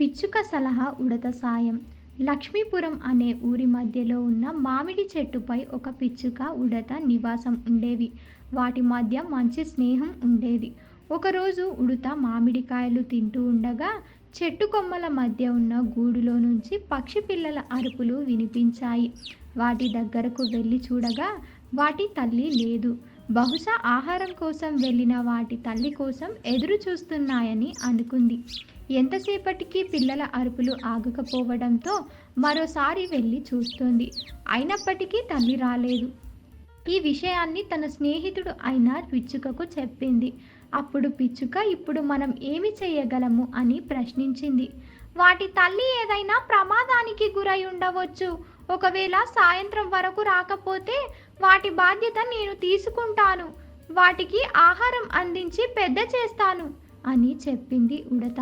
పిచ్చుక సలహా ఉడత సాయం. లక్ష్మీపురం అనే ఊరి మధ్యలో ఉన్న మామిడి చెట్టుపై ఒక పిచ్చుక, ఉడత నివాసం ఉండేవి. వాటి మధ్య మంచి స్నేహం ఉండేది. ఒకరోజు ఉడత మామిడికాయలు తింటూ ఉండగా చెట్టు కొమ్మల మధ్య ఉన్న గూడులో నుంచి పక్షి పిల్లల అరుపులు వినిపించాయి. వాటి దగ్గరకు వెళ్ళి చూడగా వాటి తల్లి లేదు. బహుశా ఆహారం కోసం వెళ్ళిన వాటి తల్లి కోసం ఎదురు చూస్తున్నాయని అనుకుంది. ఎంతసేపటికి పిల్లల అరుపులు ఆగకపోవడంతో మరోసారి వెళ్ళి చూస్తోంది. అయినప్పటికీ తల్లి రాలేదు. ఈ విషయాన్ని తన స్నేహితుడు అయిన పిచ్చుకకు చెప్పింది. అప్పుడు పిచ్చుక ఇప్పుడు మనం ఏమి చేయగలము అని ప్రశ్నించింది. వాటి తల్లి ఏదైనా ప్రమాదానికి గురై ఉండవచ్చు. ఒకవేళ సాయంత్రం వరకు రాకపోతే వాటి బాధ్యత నేను తీసుకుంటాను. వాటికి ఆహారం అందించి పెద్ద చేస్తాను అని చెప్పింది ఉడత.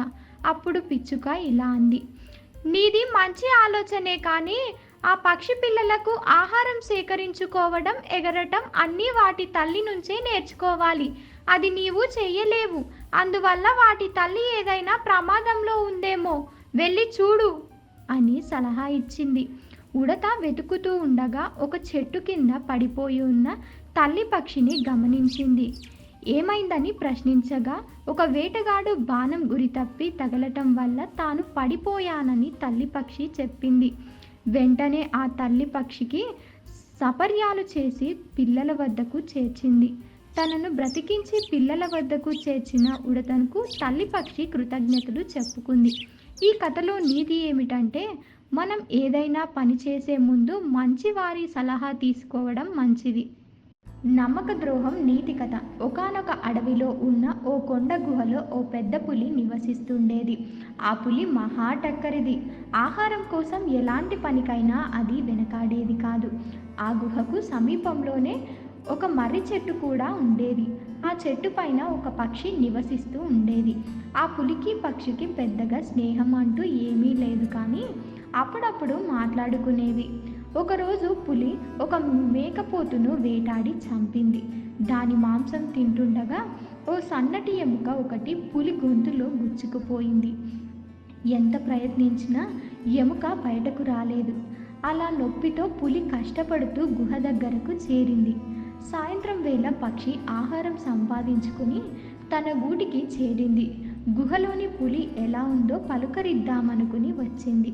అప్పుడు పిచ్చుక ఇలా అంది. నీది మంచి ఆలోచనే, కానీ ఆ పక్షి పిల్లలకు ఆహారం సేకరించుకోవడం, ఎగరటం అన్నీ వాటి తల్లి నుంచే నేర్చుకోవాలి. అది నీవు చెయ్యలేవు. అందువల్ల వాటి తల్లి ఏదైనా ప్రమాదంలో ఉందేమో, వెళ్ళి చూడు అని సలహా ఇచ్చింది. ఉడత వెతుకుతూ ఉండగా ఒక చెట్టు కింద పడిపోయి ఉన్న తల్లి పక్షిని గమనించింది. ఏమైందని ప్రశ్నించగా ఒక వేటగాడు బాణం గురి తప్పి తగలటం వల్ల తాను పడిపోయానని తల్లి పక్షి చెప్పింది. వెంటనే ఆ తల్లి పక్షికి సపర్యాలు చేసి పిల్లల వద్దకు చేర్చింది. తనను బ్రతికించి పిల్లల వద్దకు చేర్చిన ఉడతకు తల్లి పక్షి కృతజ్ఞతలు చెప్పుకుంది. ఈ కథలో నీతి ఏమిటంటే, మనం ఏదైనా పని చేసే ముందు మంచి వారి సలహా తీసుకోవడం మంచిది. నమ్మక ద్రోహం నీతి కథ. ఒకానొక అడవిలో ఉన్న ఓ కొండ గుహలో ఓ పెద్ద పులి నివసిస్తుండేది. ఆ పులి మహా టక్కరిది. ఆహారం కోసం ఎలాంటి పనికైనా అది వెనకాడేది కాదు. ఆ గుహకు సమీపంలోనే ఒక మర్రి చెట్టు కూడా ఉండేది. ఆ చెట్టు పైన ఒక పక్షి నివసిస్తూ ఉండేది. ఆ పులికి పక్షికి పెద్దగా స్నేహం అంటూ ఏమీ లేదు, కానీ అప్పుడప్పుడు మాట్లాడుకునేవి. ఒకరోజు పులి ఒక మేకపోతును వేటాడి చంపింది. దాని మాంసం తింటుండగా ఓ సన్నటి ఎముక ఒకటి పులి గొంతులో గుచ్చుకుపోయింది. ఎంత ప్రయత్నించినా ఎముక బయటకు రాలేదు. అలా నొప్పితో పులి కష్టపడుతూ గుహ దగ్గరకు చేరింది. సాయంత్రం వేళ పక్షి ఆహారం సంపాదించుకుని తన గూటికి చేరింది. గుహలోని పులి ఎలా ఉందో పలుకరిద్దామనుకుని వచ్చింది.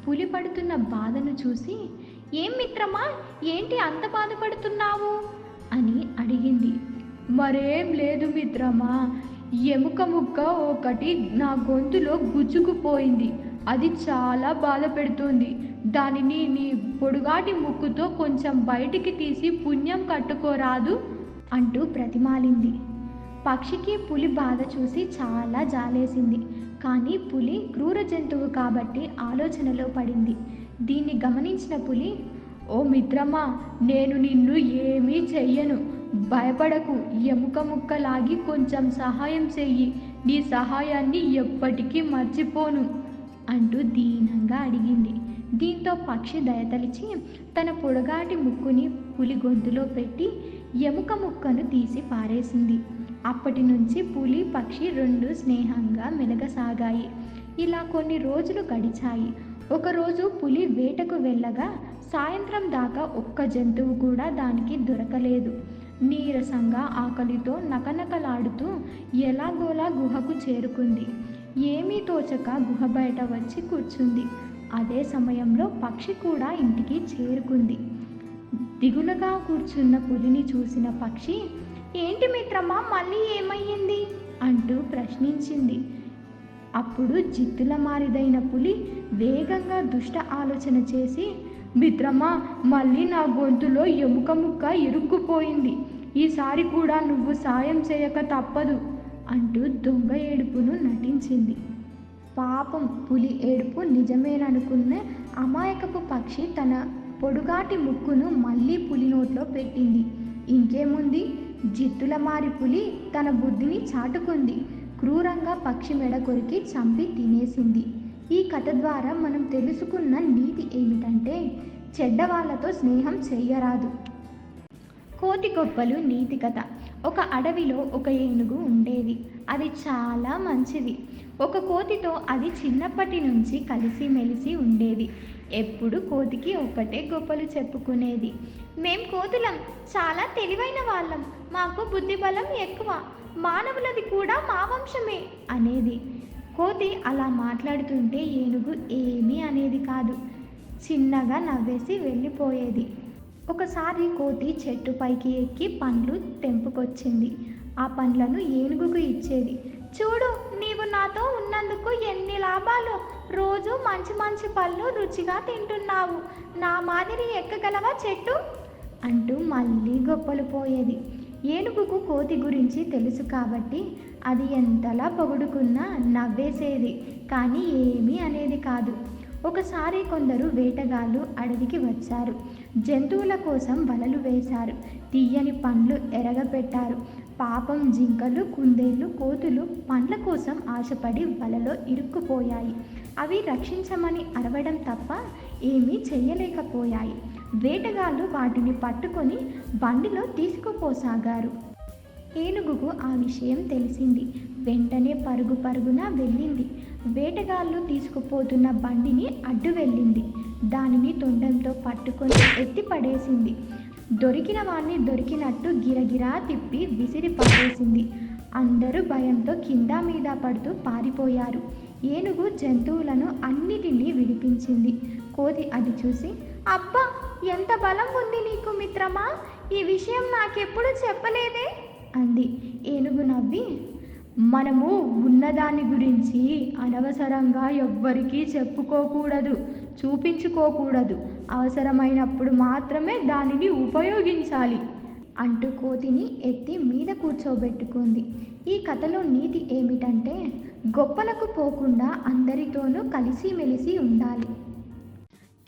పులి పడుతున్న బాధను చూసి, ఏం మిత్రమా, ఏంటి అంత బాధపడుతున్నావు అని అడిగింది. మరేం లేదు మిత్రమా, ఎముక ముక్క ఒకటి నా గొంతులో గుచ్చుకుపోయింది. అది చాలా బాధ పెడుతుంది. దానిని నీ పొడుగాటి ముక్కుతో కొంచెం బయటికి తీసి పుణ్యం కట్టుకోరాదు అంటూ ప్రతిమాలింది. పక్షికి పులి బాధ చూసి చాలా జాలేసింది. కానీ పులి క్రూర జంతువు కాబట్టి ఆలోచనలో పడింది. దీన్ని గమనించిన పులి, ఓ మిత్రమా, నేను నిన్ను ఏమీ చెయ్యను, భయపడకు, ఎముక ముక్క లాగి కొంచెం సహాయం చెయ్యి, నీ సహాయాన్ని ఎప్పటికీ మర్చిపోను అంటూ దీనంగా అడిగింది. దీంతో పక్షి దయతలిచి తన పొడగాటి ముక్కుని పులి గొంతులో పెట్టి ఎముక ముక్కను తీసి పారేసింది. అప్పటి నుంచి పులి పక్షి రెండు స్నేహంగా మెలగసాగాయి. ఇలా కొన్ని రోజులు గడిచాయి. ఒకరోజు పులి వేటకు వెళ్ళగా సాయంత్రం దాకా ఒక్క జంతువు కూడా దానికి దొరకలేదు. నీరసంగా ఆకలితో నకనకలాడుతూ ఎలాగోలా గుహకు చేరుకుంది. ఏమీ తోచక గుహ బయట వచ్చి కూర్చుంది. అదే సమయంలో పక్షి కూడా ఇంటికి చేరుకుంది. దిగులుగా కూర్చున్న పులిని చూసిన పక్షి, ఏంటి మిత్రమా, మళ్ళీ ఏమయ్యింది అంటూ ప్రశ్నించింది. అప్పుడు జిత్తుల మారిదైన పులి వేగంగా దుష్ట ఆలోచన చేసి, మిత్రమా, మళ్ళీ నా గొంతులో ఎముక ముక్క ఇరుక్కుపోయింది. ఈసారి కూడా నువ్వు సాయం చేయక తప్పదు అంటూ దొంగ ఏడుపును నటించింది. పాపం, పులి ఏడుపు నిజమేననుకున్న అమాయకపు పక్షి తన పొడుగాటి ముక్కును మళ్ళీ పులి నోట్లో పెట్టింది. ఇంకేముంది, జిత్తుల మారి పులి తన బుద్ధిని చాటుకుంది. క్రూరంగా పక్షి మెడ కొరికి చంపి తినేసింది. ఈ కథ ద్వారా మనం తెలుసుకున్న నీతి ఏమిటంటే, చెడ్డవాళ్లతో స్నేహం చెయ్యరాదు. కోతి గొప్పలు నీతి కథ. ఒక అడవిలో ఒక ఏనుగు ఉండేది. అది చాలా మంచిది. ఒక కోతితో అది చిన్నప్పటి నుంచి కలిసిమెలిసి ఉండేది. ఎప్పుడు కోతికి ఒకటే గొప్పలు చెప్పుకునేది. మేం కోతులం చాలా తెలివైన వాళ్ళం. మాకు బుద్ధిబలం ఎక్కువ. మానవులది కూడా మా వంశమే అనేది. కోతి అలా మాట్లాడుతుంటే ఏనుగు ఏమీ అనేది కాదు. చిన్నగా నవ్వేసి వెళ్ళిపోయేది. ఒకసారి కోతి చెట్టు పైకి ఎక్కి పండ్లు తెంపుకొచ్చింది. ఆ పండ్లను ఏనుగుకు ఇచ్చేది. చూడు, నీవు నాతో ఉన్నందుకు ఎన్ని లాభాలు. రోజు మంచి మంచి పళ్ళు రుచిగా తింటున్నావు. నా మాదిరి ఎక్కగలవా చెట్టు అంటూ మళ్ళీ గొప్పలు పోయేది. ఏనుగుకు కోతి గురించి తెలుసు కాబట్టి అది ఎంతలా పొగుడుకున్నా నవ్వేసేది, కానీ ఏమీ అనేది కాదు. ఒకసారి కొందరు వేటగాళ్ళు అడవికి వచ్చారు. జంతువుల కోసం వలలు వేశారు. తీయని పండ్లు ఎరగపెట్టారు. పాపం జింకలు, కుందేళ్ళు, కోతులు పండ్ల కోసం ఆశపడి వలలో ఇరుక్కుపోయాయి. అవి రక్షించమని అరవడం తప్ప ఏమీ చెయ్యలేకపోయాయి. వేటగాళ్ళు వాటిని పట్టుకొని బండిలో తీసుకుపోసాగారు. ఏనుగుకు ఆ విషయం తెలిసింది. వెంటనే పరుగు పరుగున వెళ్ళింది. వేటగాళ్ళు తీసుకుపోతున్న బండిని అడ్డు వెళ్ళింది. దానిని తొండంతో పట్టుకొని ఎత్తి పడేసింది. దొరికిన వాణ్ణి దొరికినట్టు గిరగిరా తిప్పి విసిరి పడేసింది. అందరూ భయంతో కింద మీద పడుతూ పారిపోయారు. ఏనుగు జంతువులను అన్నిటినీ విడిపించింది. కోతి అది చూసి, అబ్బా, ఎంత బలం ఉంది నీకు మిత్రమా, ఈ విషయం నాకెప్పుడు చెప్పలేదే అంది. ఏనుగు నవ్వి, మనము ఉన్నదాని గురించి అనవసరంగా ఎవ్వరికీ చెప్పుకోకూడదు, చూపించుకోకూడదు. అవసరమైనప్పుడు మాత్రమే దానిని ఉపయోగించాలి అంటూ కోతిని ఎత్తి మీద కూర్చోబెట్టుకుంది. ఈ కథలో నీతి ఏమిటంటే, గొప్పలకు పోకుండా అందరితోనూ కలిసిమెలిసి ఉండాలి.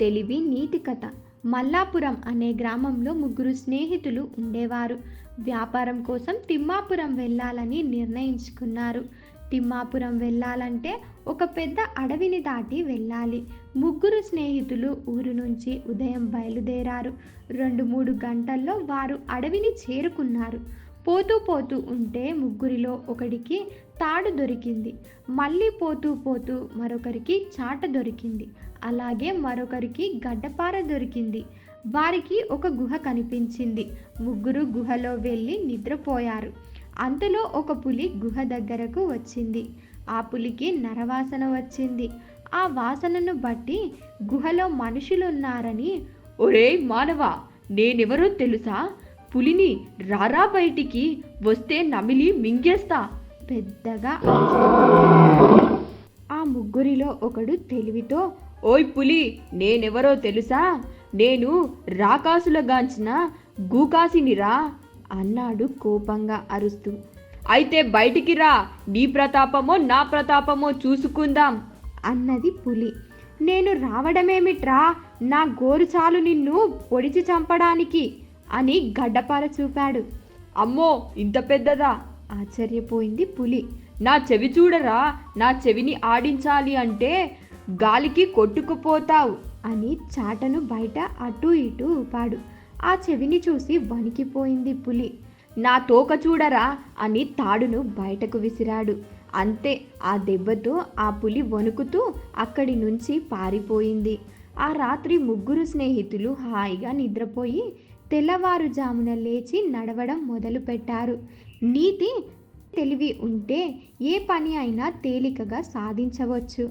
తెలివి నీతి కథ. మల్లాపురం అనే గ్రామంలో 3 స్నేహితులు ఉండేవారు. వ్యాపారం కోసం తిమ్మాపురం వెళ్ళాలని నిర్ణయించుకున్నారు. తిమ్మాపురం వెళ్ళాలంటే ఒక పెద్ద అడవిని దాటి వెళ్ళాలి. 3 స్నేహితులు ఊరు నుంచి ఉదయం బయలుదేరారు. 2-3 గంటల్లో వారు అడవిని చేరుకున్నారు. పోతూ పోతూ ఉంటే ముగ్గురిలో ఒకడికి తాడు దొరికింది. మళ్ళీ పోతూ పోతూ మరొకరికి చాట దొరికింది. అలాగే మరొకరికి గడ్డపార దొరికింది. వారికి ఒక గుహ కనిపించింది. ముగ్గురు గుహలో వెళ్ళి నిద్రపోయారు. అంతలో ఒక పులి గుహ దగ్గరకు వచ్చింది. ఆ పులికి నరవాసన వచ్చింది. ఆ వాసనను బట్టి గుహలో మనుషులున్నారని, ఒరేయ్ మానవా, నేనెవరో తెలుసా? పులిని, రారా బయటికి, వస్తే నమిలి మింగేస్తా పెద్దగా ఆ ముగ్గురిలో ఒకడు తెలివితో, ఓయ్ పులి, నేనెవరో తెలుసా? నేను రాకాసులగాంచిన గూకాసినిరా అన్నాడు కోపంగా అరుస్తూ. అయితే బయటికి రా, నీ ప్రతాపమో నా ప్రతాపమో చూసుకుందాం అన్నది పులి. నేను రావడమేమిట్రా, నా గోరు చాలు నిన్ను పొడిచి చంపడానికి అని గడ్డపార చూపాడు. అమ్మో, ఇంత పెద్దదా? ఆశ్చర్యపోయింది పులి. నా చెవి చూడరా, నా చెవిని ఆడించాలి అంటే గాలికి కొట్టుకుపోతావు అని చాటను బయట అటూ ఇటూ ఊపాడు. ఆ చెవిని చూసి వణికిపోయింది పులి. నా తోక చూడరా అని తాడును బయటకు విసిరాడు. అంతే, ఆ దెబ్బతో ఆ పులి వణుకుతూ అక్కడి నుంచి పారిపోయింది. ఆ రాత్రి 3 స్నేహితులు హాయిగా నిద్రపోయి తెల్లవారుజామున లేచి నడవడం మొదలుపెట్టారు. నీతి, తెలివి ఉంటే ఏ పని అయినా తేలికగా సాధించవచ్చు.